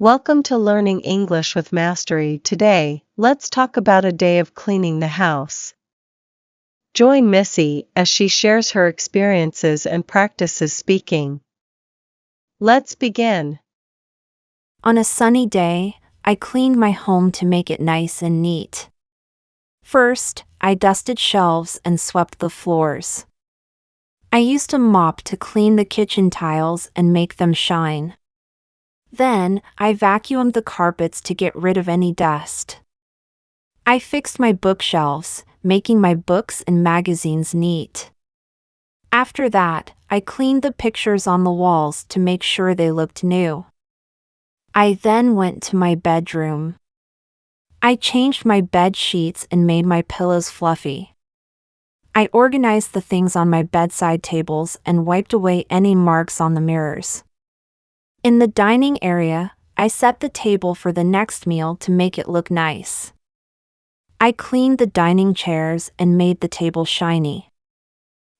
Welcome to Learning English with Mastery. Today, let's talk about a day of cleaning the house. Join Missy as she shares her experiences and practices speaking. Let's begin. On a sunny day, I cleaned my home to make it nice and neat. First, I dusted shelves and swept the floors. I used a mop to clean the kitchen tiles and make them shine. Then, I vacuumed the carpets to get rid of any dust. I fixed my bookshelves, making my books and magazines neat. After that, I cleaned the pictures on the walls to make sure they looked new. I then went to my bedroom. I changed my bed sheets and made my pillows fluffy. I organized the things on my bedside tables and wiped away any marks on the mirrors. In the dining area, I set the table for the next meal to make it look nice. I cleaned the dining chairs and made the table shiny.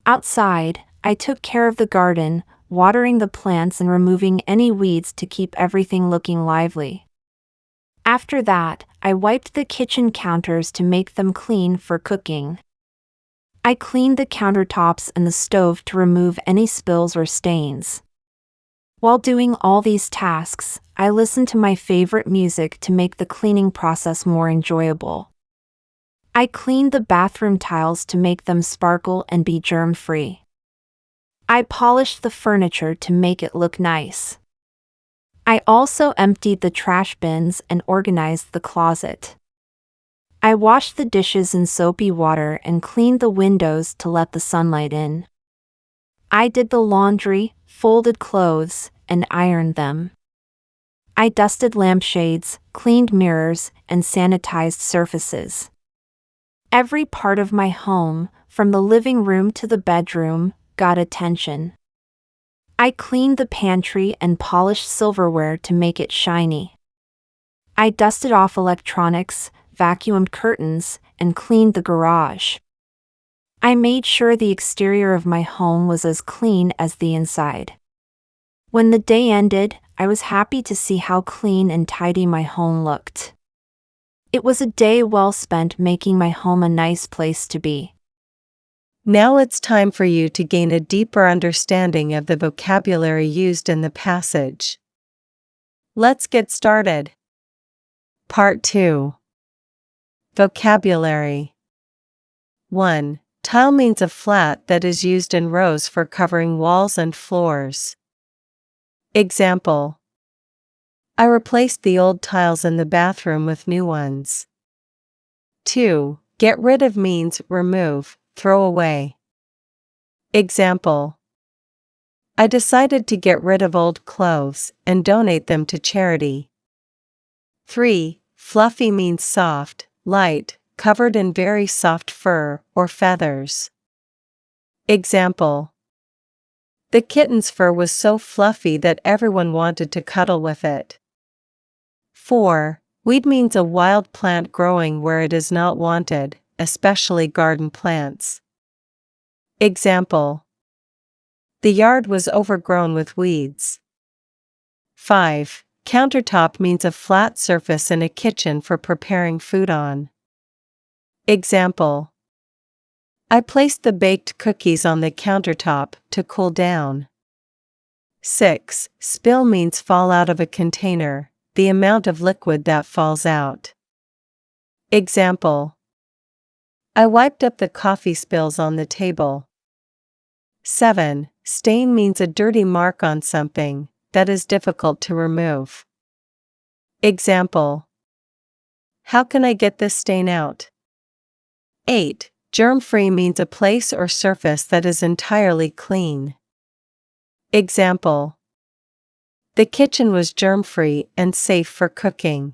Outside, I took care of the garden, watering the plants and removing any weeds to keep everything looking lively. After that, I wiped the kitchen counters to make them clean for cooking. I cleaned the countertops and the stove to remove any spills or stains. While doing all these tasks, I listened to my favorite music to make the cleaning process more enjoyable. I cleaned the bathroom tiles to make them sparkle and be germ-free. I polished the furniture to make it look nice. I also emptied the trash bins and organized the closet. I washed the dishes in soapy water and cleaned the windows to let the sunlight in. I did the laundry, folded clothes, and ironed them. I dusted lampshades, cleaned mirrors, and sanitized surfaces. Every part of my home, from the living room to the bedroom, got attention. I cleaned the pantry and polished silverware to make it shiny. I dusted off electronics, vacuumed curtains, and cleaned the garage. I made sure the exterior of my home was as clean as the inside. When the day ended, I was happy to see how clean and tidy my home looked. It was a day well spent making my home a nice place to be. Now it's time for you to gain a deeper understanding of the vocabulary used in the passage. Let's get started. Part 2. Vocabulary. 1. Tile means a flat that is used in rows for covering walls and floors. Example: I replaced the old tiles in the bathroom with new ones. 2. Get rid of means remove, throw away. Example: I decided to get rid of old clothes and donate them to charity. 3. Fluffy means soft, light, covered in very soft fur or feathers. Example: the kitten's fur was so fluffy that everyone wanted to cuddle with it. 4. Weed means a wild plant growing where it is not wanted, especially garden plants. Example: the yard was overgrown with weeds. 5. Countertop means a flat surface in a kitchen for preparing food on. Example: I placed the baked cookies on the countertop to cool down. 6. Spill means fall out of a container, the amount of liquid that falls out. Example: I wiped up the coffee spills on the table. 7. Stain means a dirty mark on something that is difficult to remove. Example: how can I get this stain out? 8. Germ-free means a place or surface that is entirely clean. Example: the kitchen was germ-free and safe for cooking.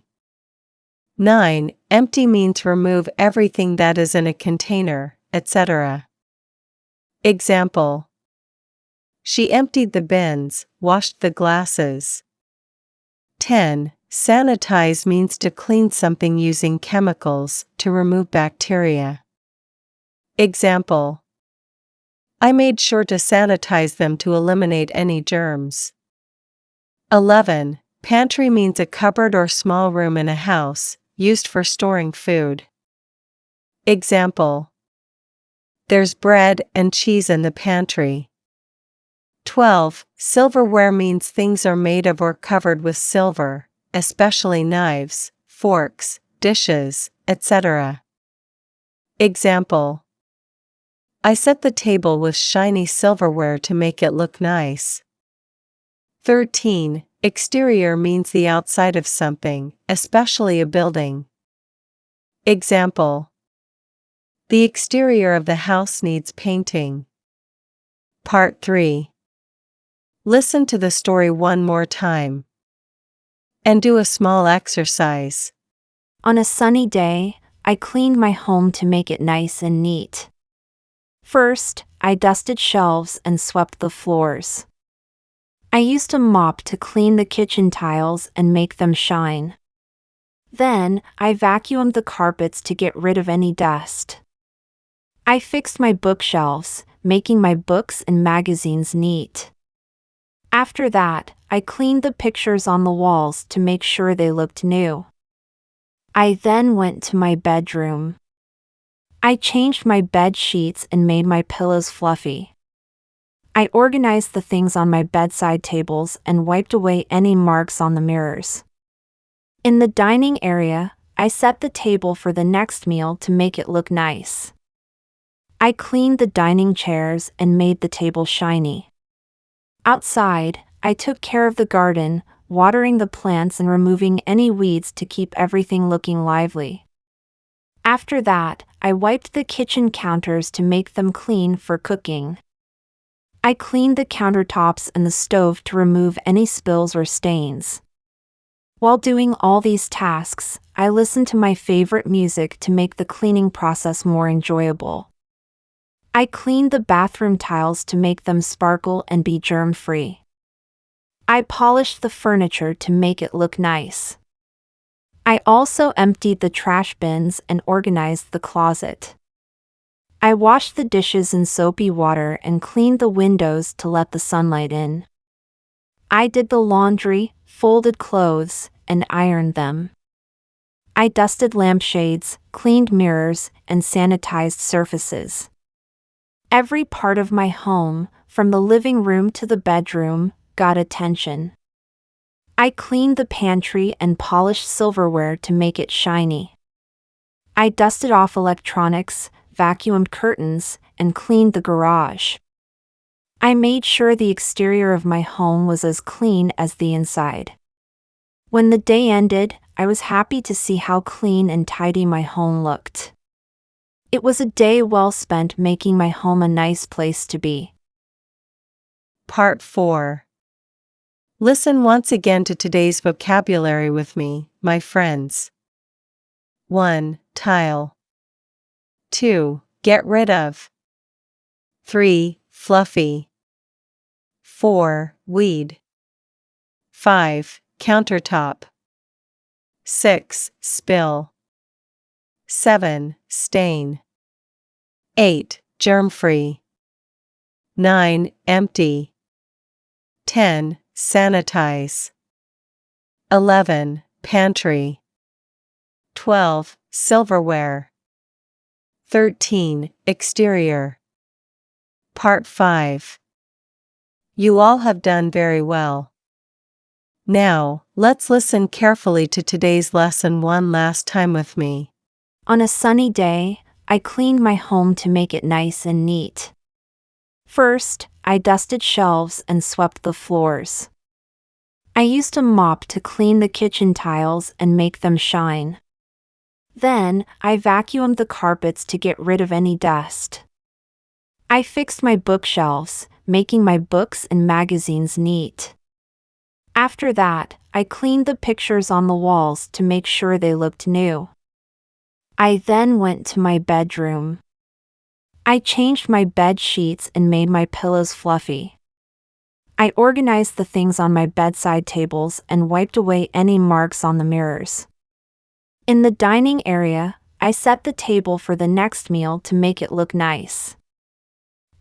9. Empty means remove everything that is in a container, etc. Example: she emptied the bins, washed the glasses. 10. Sanitize means to clean something using chemicals to remove bacteria. Example: I made sure to sanitize them to eliminate any germs. 11. Pantry means a cupboard or small room in a house, used for storing food. Example: there's bread and cheese in the pantry. 12. Silverware means things are made of or covered with silver, especially knives, forks, dishes, etc. Example: I set the table with shiny silverware to make it look nice. 13. Exterior means the outside of something, especially a building. Example: the exterior of the house needs painting. Part 3. Listen to the story one more time. And do a small exercise. On a sunny day, I cleaned my home to make it nice and neat. First, I dusted shelves and swept the floors. I used a mop to clean the kitchen tiles and make them shine. Then, I vacuumed the carpets to get rid of any dust. I fixed my bookshelves, making my books and magazines neat. After that, I cleaned the pictures on the walls to make sure they looked new. I then went to my bedroom. I changed my bed sheets and made my pillows fluffy. I organized the things on my bedside tables and wiped away any marks on the mirrors. In the dining area, I set the table for the next meal to make it look nice. I cleaned the dining chairs and made the table shiny. Outside, I took care of the garden, watering the plants and removing any weeds to keep everything looking lively. After that, I wiped the kitchen counters to make them clean for cooking. I cleaned the countertops and the stove to remove any spills or stains. While doing all these tasks, I listened to my favorite music to make the cleaning process more enjoyable. I cleaned the bathroom tiles to make them sparkle and be germ-free. I polished the furniture to make it look nice. I also emptied the trash bins and organized the closet. I washed the dishes in soapy water and cleaned the windows to let the sunlight in. I did the laundry, folded clothes, and ironed them. I dusted lampshades, cleaned mirrors, and sanitized surfaces. Every part of my home, from the living room to the bedroom, got attention. I cleaned the pantry and polished silverware to make it shiny. I dusted off electronics, vacuumed curtains, and cleaned the garage. I made sure the exterior of my home was as clean as the inside. When the day ended, I was happy to see how clean and tidy my home looked. It was a day well spent making my home a nice place to be. Part 4. Listen once again to today's vocabulary with me, my friends. 1. Tile. 2. Get rid of. 3. Fluffy. 4. Weed. 5. Countertop. 6. Spill. 7. Stain. 8. Germ-free. 9. Empty. 10. Sanitize. 11. Pantry. 12. Silverware. 13. Exterior. Part 5. You all have done very well. Now, let's listen carefully to today's lesson one last time with me. On a sunny day, I cleaned my home to make it nice and neat. First, I dusted shelves and swept the floors. I used a mop to clean the kitchen tiles and make them shine. Then, I vacuumed the carpets to get rid of any dust. I fixed my bookshelves, making my books and magazines neat. After that, I cleaned the pictures on the walls to make sure they looked new. I then went to my bedroom. I changed my bed sheets and made my pillows fluffy. I organized the things on my bedside tables and wiped away any marks on the mirrors. In the dining area, I set the table for the next meal to make it look nice.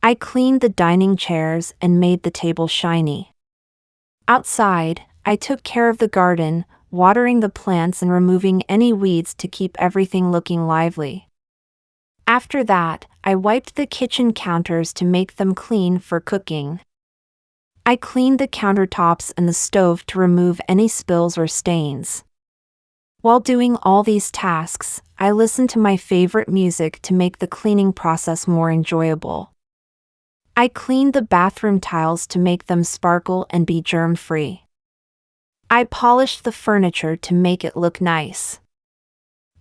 I cleaned the dining chairs and made the table shiny. Outside, I took care of the garden, watering the plants and removing any weeds to keep everything looking lively. After that, I wiped the kitchen counters to make them clean for cooking. I cleaned the countertops and the stove to remove any spills or stains. While doing all these tasks, I listened to my favorite music to make the cleaning process more enjoyable. I cleaned the bathroom tiles to make them sparkle and be germ-free. I polished the furniture to make it look nice.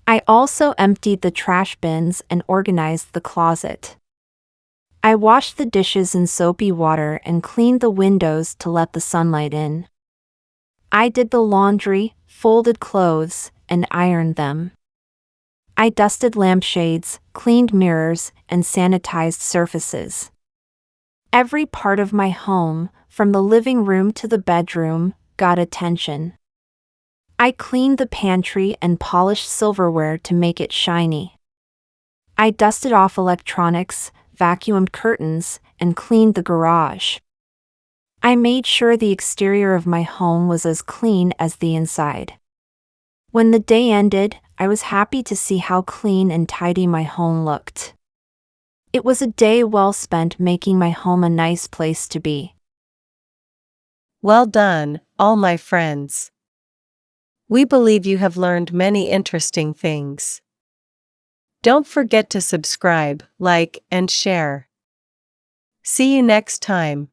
I also emptied the trash bins and organized the closet. I washed the dishes in soapy water and cleaned the windows to let the sunlight in. I did the laundry, folded clothes, and ironed them. I dusted lampshades, cleaned mirrors, and sanitized surfaces. Every part of my home, from the living room to the bedroom, got attention. I cleaned the pantry and polished silverware to make it shiny. I dusted off electronics, vacuumed curtains, and cleaned the garage. I made sure the exterior of my home was as clean as the inside. When the day ended, I was happy to see how clean and tidy my home looked. It was a day well spent making my home a nice place to be. Well done, all my friends. We believe you have learned many interesting things. Don't forget to subscribe, like, and share. See you next time.